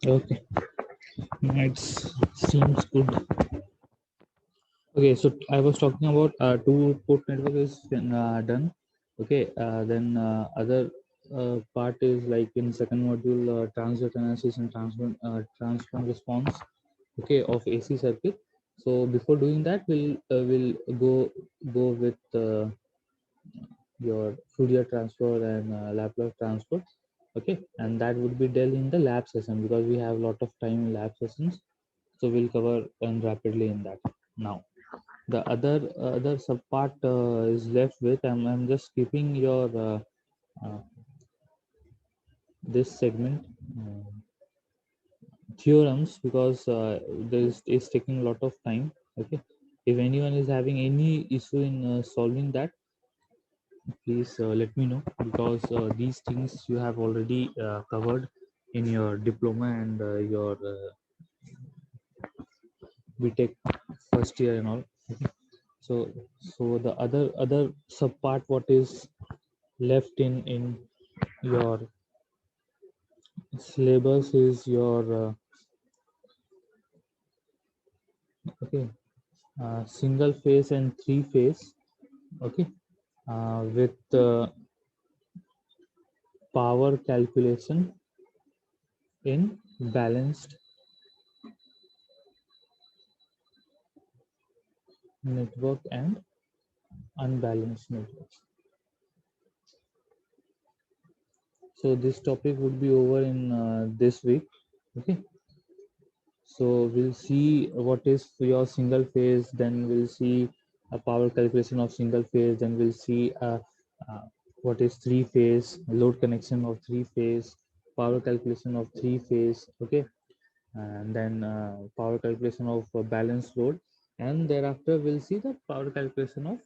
Okay, it seems good. Okay, so I was talking about two port network is done. Okay, then other part is like in second module, transient analysis and transfer response. Okay, of AC circuit. So before doing that, we'll go with your Fourier transfer and Laplace transfer. Okay, and that would be dealt in the lab session because we have a lot of time in lab sessions. So we'll cover rapidly in that now. The other sub part is left with. I'm just skipping your uh, this segment theorems because this is taking a lot of time. Okay, if anyone is having any issue in solving that, please let me know because these things you have already covered in your diploma and your BTech first year and all. So the other sub part what is left in your syllabus is your okay single phase and three phase. Okay, with power calculation in balanced network and unbalanced network. So this topic would be over in this week. Okay, so we'll see what is your single phase, then we'll see a power calculation of single phase, then we'll see uh, what is three phase, load connection of three phase, power calculation of three phase. Okay, and then power calculation of balanced load, and thereafter we'll see the power calculation of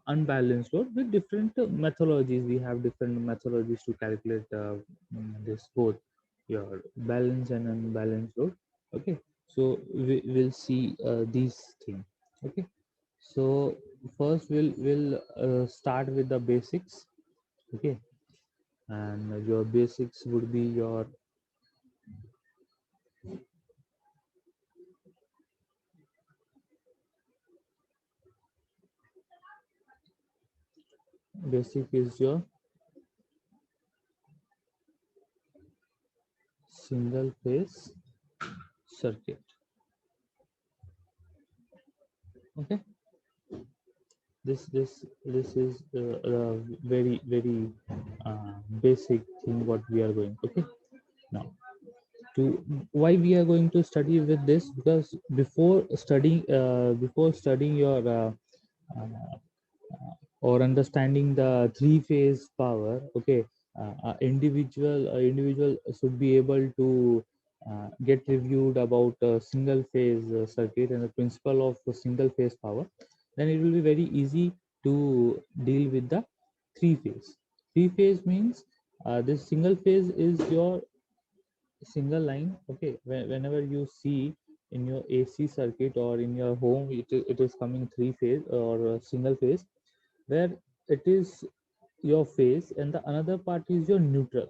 unbalanced load with different methodologies. We have different methodologies to calculate this both your balance and unbalanced load. Okay, so will see these things. Okay, so first we'll start with the basics. Okay, and your basics would be your basic is your single phase circuit. Okay, this is a very basic thing what we are going. Okay, now to why we are going to study with this, because before studying your uh, or understanding the three phase power. Okay, individual should be able to get reviewed about single phase circuit and the principle of single phase power. Then it will be very easy to deal with the three phase means this single phase is your single line. Okay, whenever you see in your AC circuit or in your home, it is coming three phase or single phase, where it is your phase and the another part is your neutral,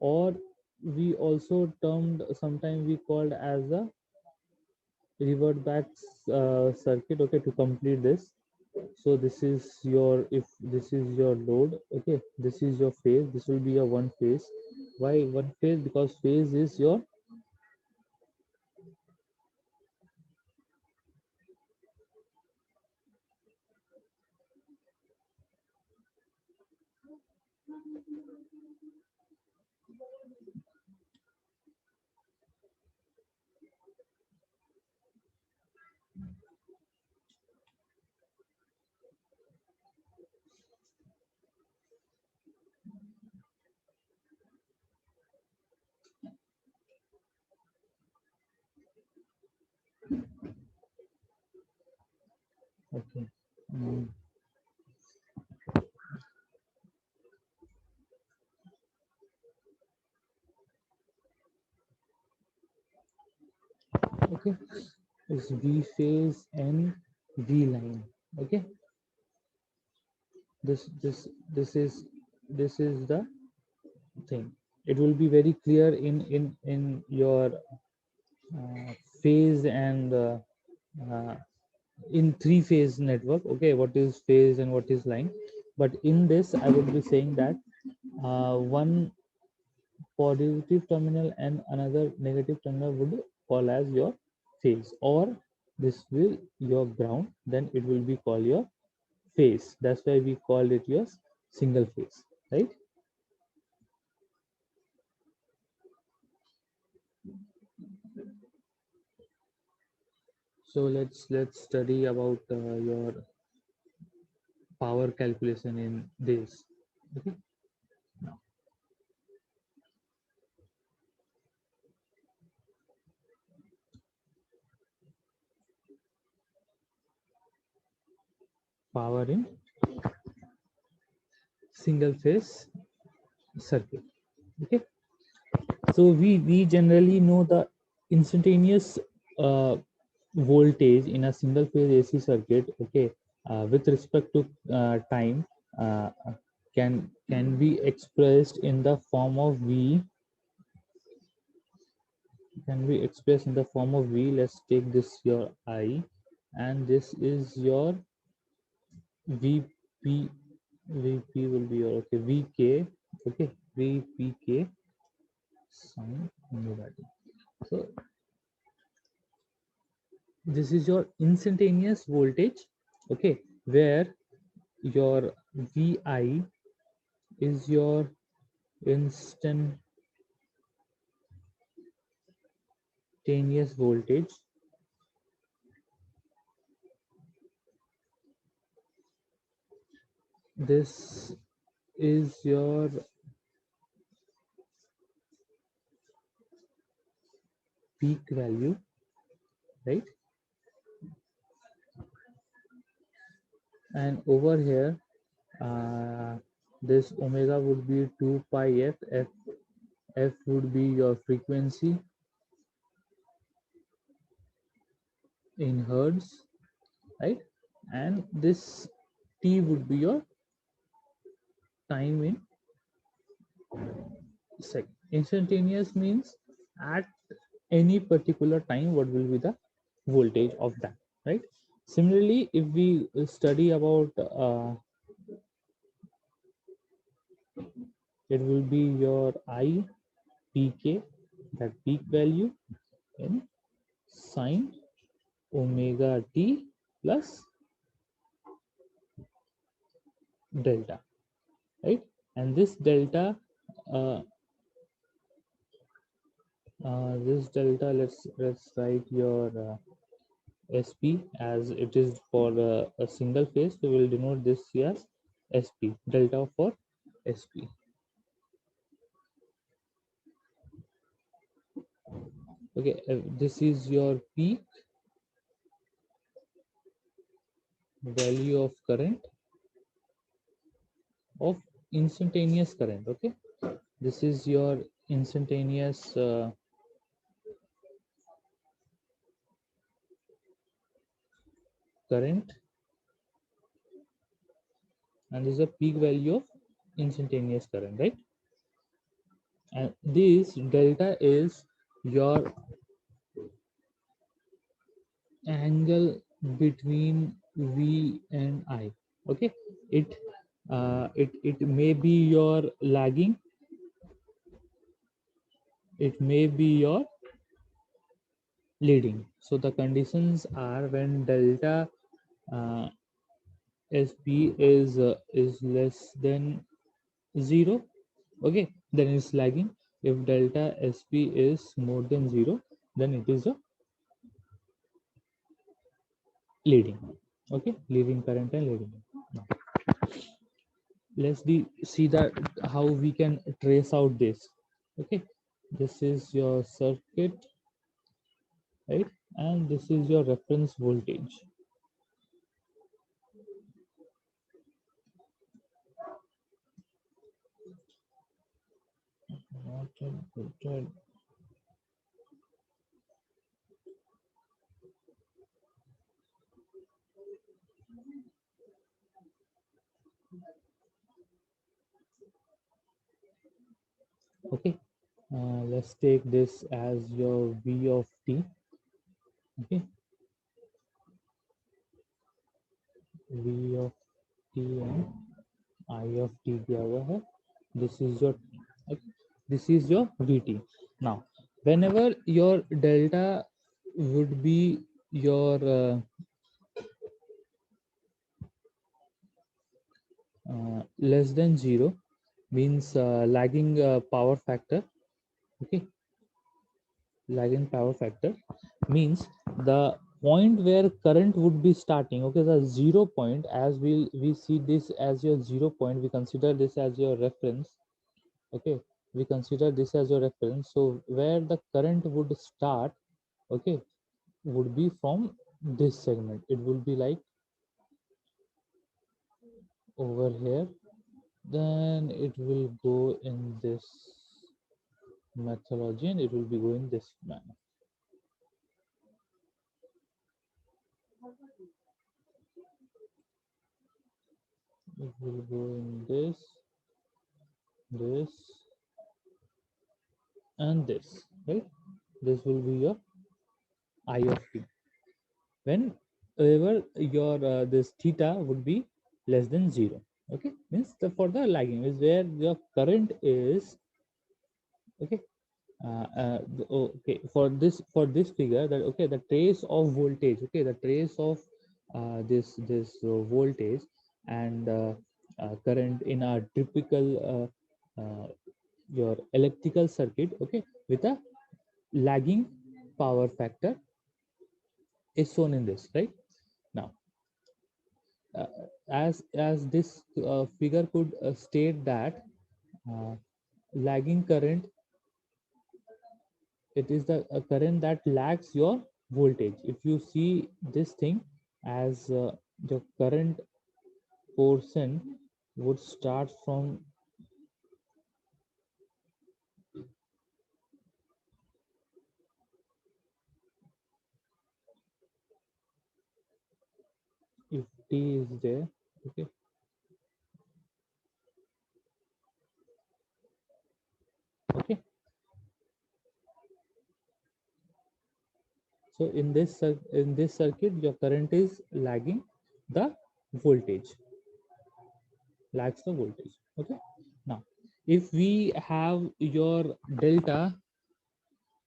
or we also termed sometimes we called as a revert back circuit. Okay, to complete this, so this is your, if this is your load, okay, this is your phase, this will be a one phase. Why one phase? Because phase is your okay. Mm, okay, is V phase and V line. Okay, this this this is the thing. it will be very clear in your phase and uh, in three phase network. Okay, what is phase and what is line? But in this I would be saying that one positive terminal and another negative terminal would call as your phase, or this will your ground, then it will be called your phase. That's why we call it your single phase, right? So let's study about your power calculation in this. Okay, power in single phase circuit. Okay, so we generally know the instantaneous uh, voltage in a single phase AC circuit. Okay, with respect to time, uh, can be expressed in the form of V, can be expressed in the form of V. Let's take this your I, and this is your VP. VP will be your, okay, VK. Okay, VPK sine omega t. So this is your instantaneous voltage. Okay, where your Vi is your instantaneous voltage. This is your peak value, right? And over here, this omega would be 2 pi f. F would be your frequency in hertz, right? And this t would be your time in second. Instantaneous means at any particular time what will be the voltage of that, right? Similarly, if we study about it will be your I pk, that peak value in sine omega t plus delta, right? And this delta, uh, this delta, let's write your SP as it is for a single phase. So we'll denote this as SP, delta for SP. Okay, this is your peak value of current, of instantaneous current. Okay, this is your instantaneous current, and this is a peak value of instantaneous current, right? And this delta is your angle between V and I. Okay, it may be your lagging, it may be your leading. So the conditions are when delta uh, SP is less than 0. Okay, then it's lagging. If delta SP is more than 0, then it is a leading. Okay, leading current and leading. Now, let's see that how we can trace out this. Okay, this is your circuit, right? And this is your reference voltage. Okay, let's take this as your V of t. Okay, V of t and I of t दिया हुआ है. This is your, okay, this is your Vt. Now, whenever your delta would be your less than 0, means lagging power factor. Okay, lagging power factor means the point where current would be starting. Okay, the 0 point, as we see this as your 0 point, we consider this as your reference. Okay, we consider this as your reference. So where the current would start, okay, would be from this segment. It will be like over here, then it will go in this methodology and it will be going this manner. It will go in this and this, right? This will be your I of t. Whenever your this theta would be less than 0. Okay, means for the lagging is where your current is. Okay, okay, for this figure, that okay, the trace of voltage, okay, the trace of this voltage and current in a typical your electrical circuit, okay, with a lagging power factor is shown in this, right? Now, uh, as this figure could state that uh, lagging current, it is the current that lags your voltage. If you see this thing as the current portion would start from, if t is there, okay, okay. So in this circuit, your current is lagging the voltage, lags the voltage. Okay. Now, if we have your delta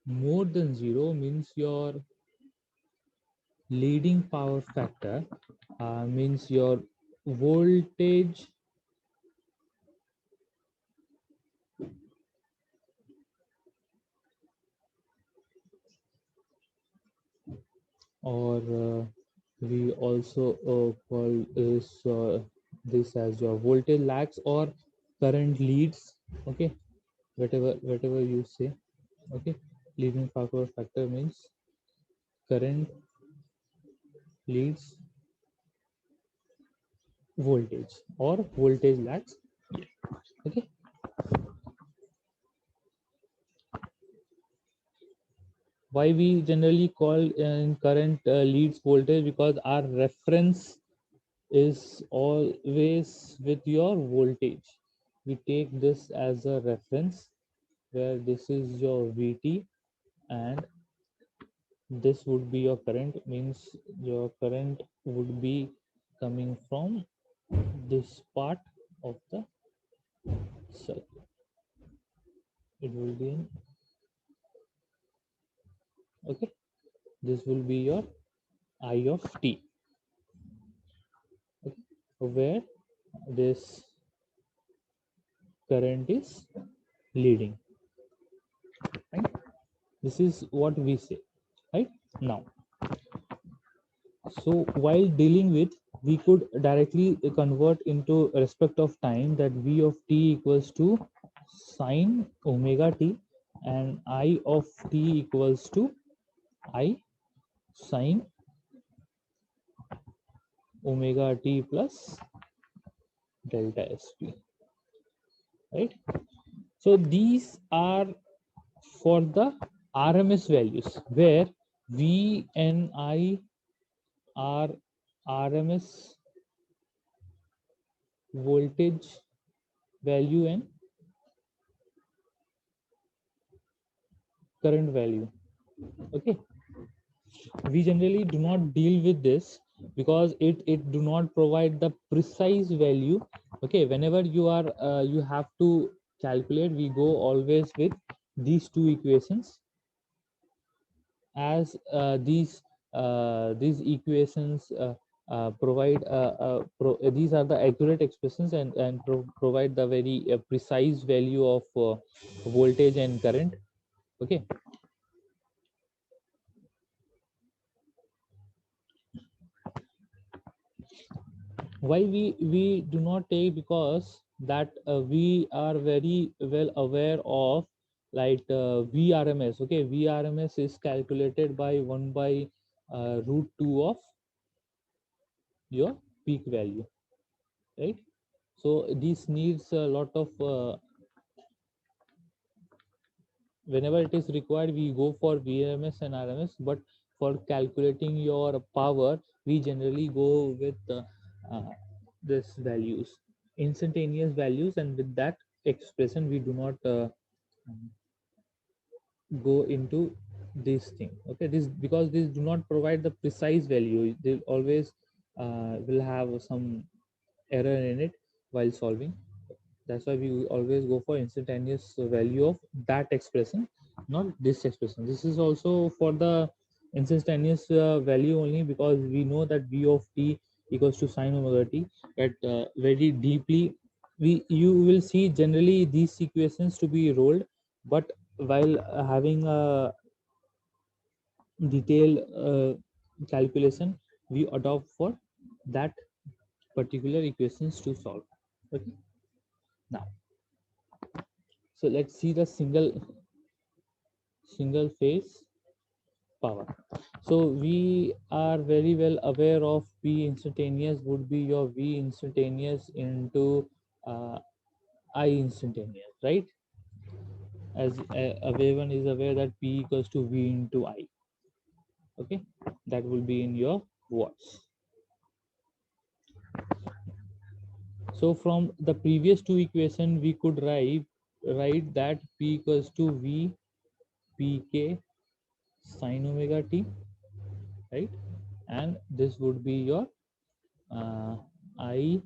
more than 0, means your leading power factor, means your voltage or we also call this as your voltage lags or current leads. Okay, whatever you say. Okay, leading power factor means current leads voltage or voltage lags. Okay, why we generally call current leads voltage? Because our reference is always with your voltage. We take this as a reference where this is your Vt and this would be your current, means your current would be coming from this part of the circuit. It will be in, okay, this will be your I of t, okay, where this current is leading, right? This is what we say, right? Now, so while dealing with, we could directly convert into respect of time, that v of t equals to sine omega t and I of t equals to I sine omega t plus delta sp, right? So these are for the RMS values, where v and I are RMS voltage value and current value. Okay, we generally do not deal with this because it do not provide the precise value. Okay, whenever you are you have to calculate, we go always with these two equations, as these equations provide these are the accurate expressions, and provide the very precise value of voltage and current. Okay, why we do not take? Because that we are very well aware of, like vrms. Okay, vrms is calculated by 1 by root 2 of your peak value, right? So this needs a lot of whenever it is required, we go for vms and rms, but for calculating your power, we generally go with uh, this values, instantaneous values, and with that expression we do not go into this thing. Okay, this because these do not provide the precise value, they always will have some error in it while solving. That's why we always go for instantaneous value of that expression, not this expression. This is also for the instantaneous value only, because we know that v of t equals to sine omega t. That very deeply, we you will see generally these equations to be rolled, but while having a detailed calculation, we adopt for that particular equations to solve. Okay, now so let's see the single phase power. So we are very well aware of v instantaneous would be your v instantaneous into I instantaneous, right? As everyone is aware that p equals to v into I. Okay, that will be in your watts. So from the previous two equation, we could write that p equals to v pk sine omega t, right? And this would be your I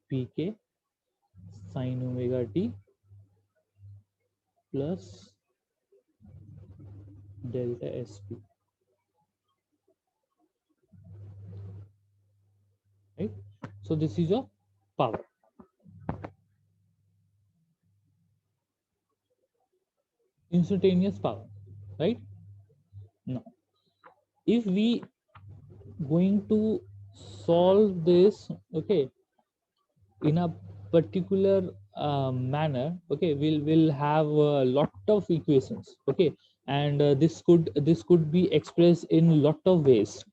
pk sine omega t plus delta sp, right? So this is your power, instantaneous power, right? Now if we going to solve this, okay, in a particular manner, okay, we'll have a lot of equations. Okay, and this could be expressed in lot of ways.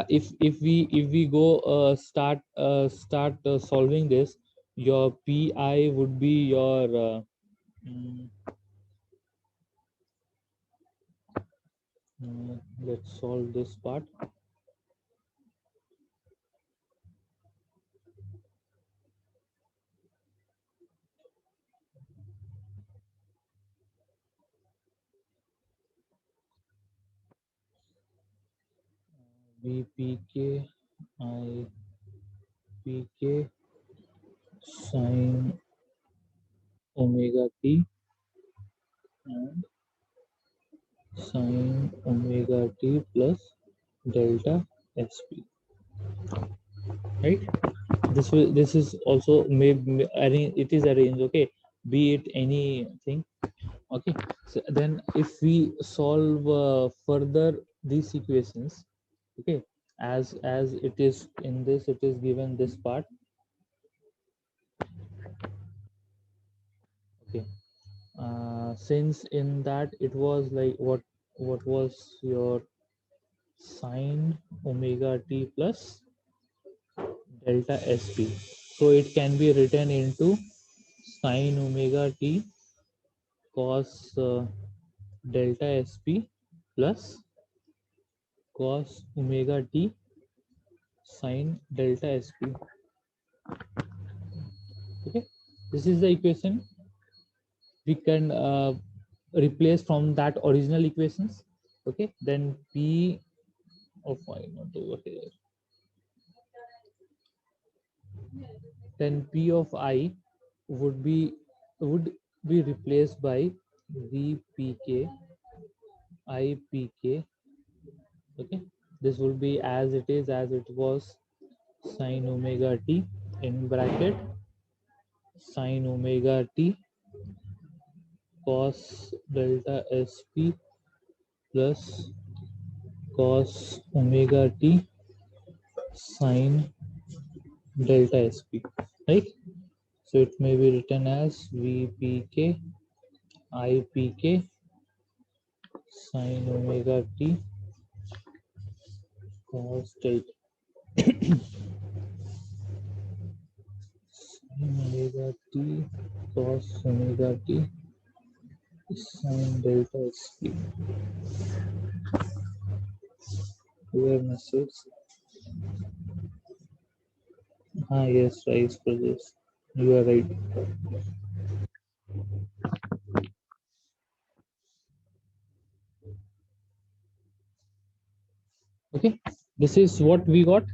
If we go start solving this, your pi would be your mm, let's solve this part. vpk I pk sine omega t and sine omega t plus delta sp, right? This is also may arrange, it is arranged, okay, be it anything. Okay, so then if we solve further these equations, okay, as it is in this, it is given this part. Okay, since in that it was like what was your sine omega t plus delta sp, so it can be written into sine omega t cos delta sp plus cos omega t sine delta sp. Okay, this is the equation we can replace from that original equations. Okay, then P of I not over here, then P of I would be would be replaced by VPK IPK. Okay, this will be as it is, as it was, sine omega t in bracket sine omega t cos delta sp plus cos omega t sine delta sp, right? So it may be written as vpk ipk sine omega t cos delta sine omega t cos omega t sine delta sp. Where message? Ah, yes, right for this. You are right. Okay, this is what we got.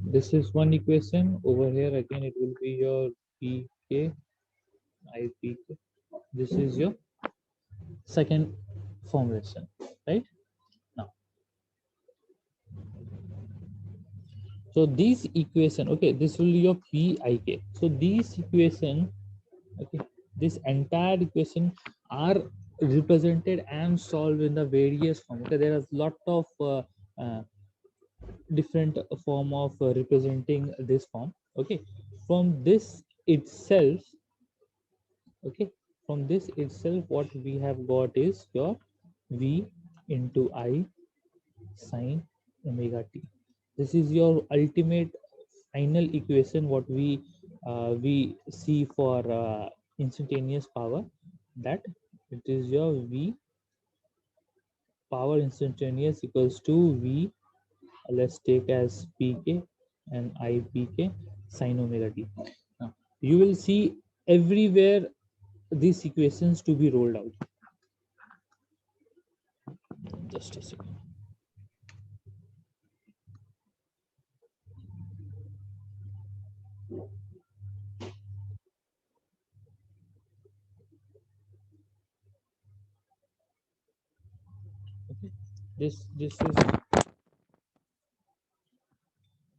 This is one equation. Over here again, it will be your pk ipk. This is your second formulation, right? Now, so these equation, okay, this will be your pik. So these equation, okay, this entire equation are represented and solved in the various form. Okay, there is lot of uh, different form of representing this form. Okay, from this itself, okay, from this itself what we have got is your v into I sine omega t. This is your ultimate final equation what we see for instantaneous power, that it is your v power instantaneous equals to v, let's take as pk and ipk sine omega t. Now you will see everywhere these equations to be rolled out. Just a second. Okay,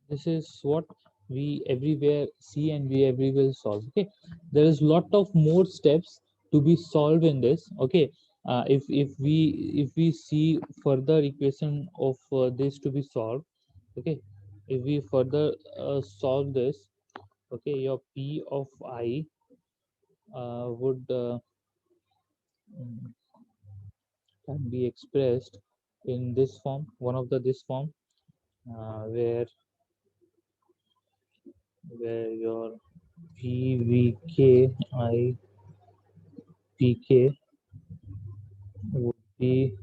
this is what we everywhere see and we everywhere solve. Okay, there is lot of more steps to be solved in this. Okay, if we see further equation of this to be solved. Okay, if we further solve this, okay, your p of I would mm, can be expressed in this form, one of the this form, where your PVK IPK would be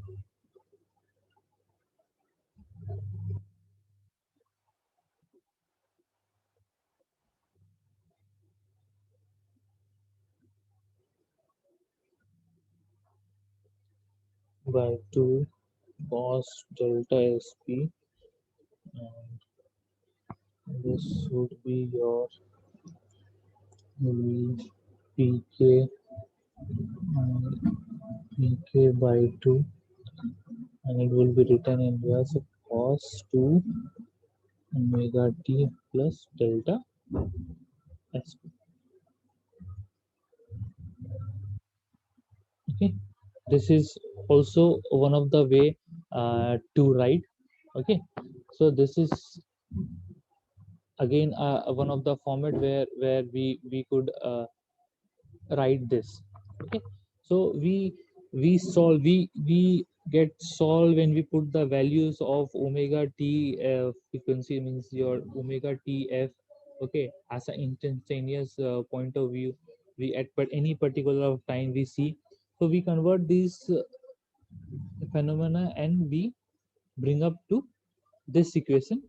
by 2 cos delta SP, and this would be your PK PK by 2, and it will be written in as cos 2 omega t plus delta SP. Okay, this is also one of the way to write. Okay, so this is again one of the format where we could write this. Okay, so we solve we get solve when we put the values of omega t frequency, means your omega t f. Okay, as an instantaneous point of view, we at but any particular time we see, so we convert these phenomena and we bring up to this equation.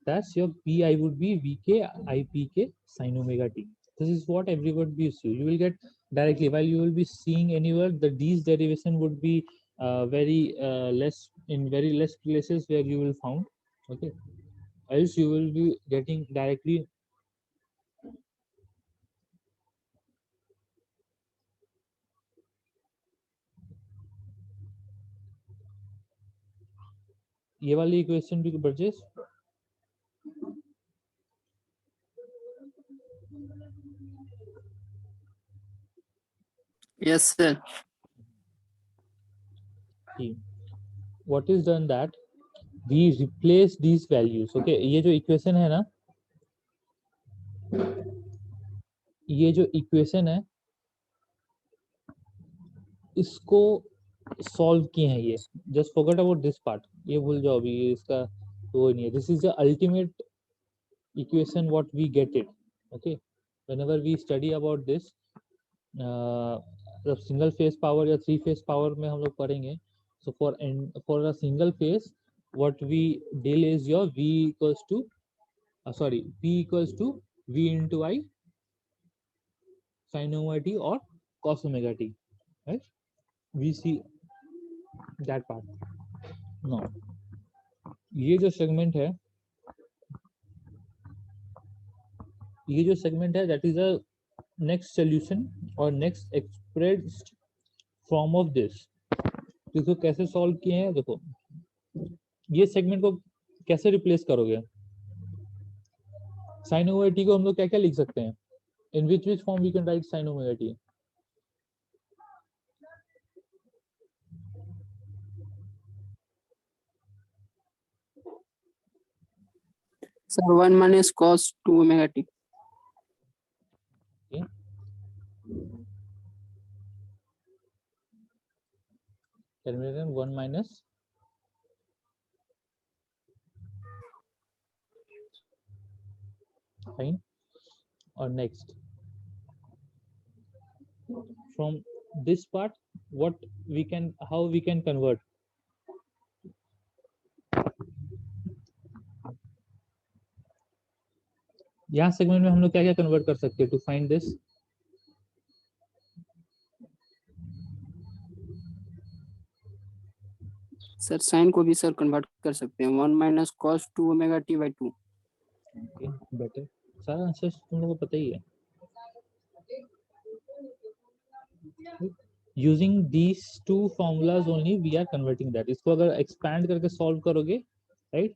That's your pi would be vk ipk sine omega t. This is what everybody gives you. You will get directly, while you will be seeing anywhere the d's derivation would be very less, in very less places where you will found. Okay, else you will be getting directly. ये वाली equation भी Burgess, Yes, sir. what is done that we replace these values. Okay, ये जो equation है ना, ये जो equation है इसको सॉल्व किए हैं ये, just forget about this part, ये भूल जाओ अभी, ये इसका वो नहीं है. This is the ultimate equation what we get it. Okay, whenever we study about this, single phase power या थ्री फेज पावर में हम लोग पढ़ेंगे. So for a single phase what we deal is your v equals to sorry p equals to v into I sin omega t or cos omega t, right? We see that part. Now ये जो segment है, ये जो segment है that is a next solution और next expressed form of this. इसको कैसे solve किए हैं देखो, ये सेगमेंट को कैसे रिप्लेस करोगे. sin omega t को हम लोग क्या क्या लिख सकते हैं, in which form we can write sin omega t. Sir, 1 minus cos 2 omega t. Okay, terminated 1 minus fine. Or next from this part, what we can, how we can convert. यहाँ segment में हम लोग क्या क्या convert कर सकते हैं to find this. Sir sine को भी सर कन्वर्ट कर सकते हैं, 1 minus cos 2 omega t by 2. Okay, better, सारा आंसर तुम लोगों को पता ही है. Using these two formulas only we are converting that. इसको अगर एक्सपैंड करके सॉल्व करोगे, राइट,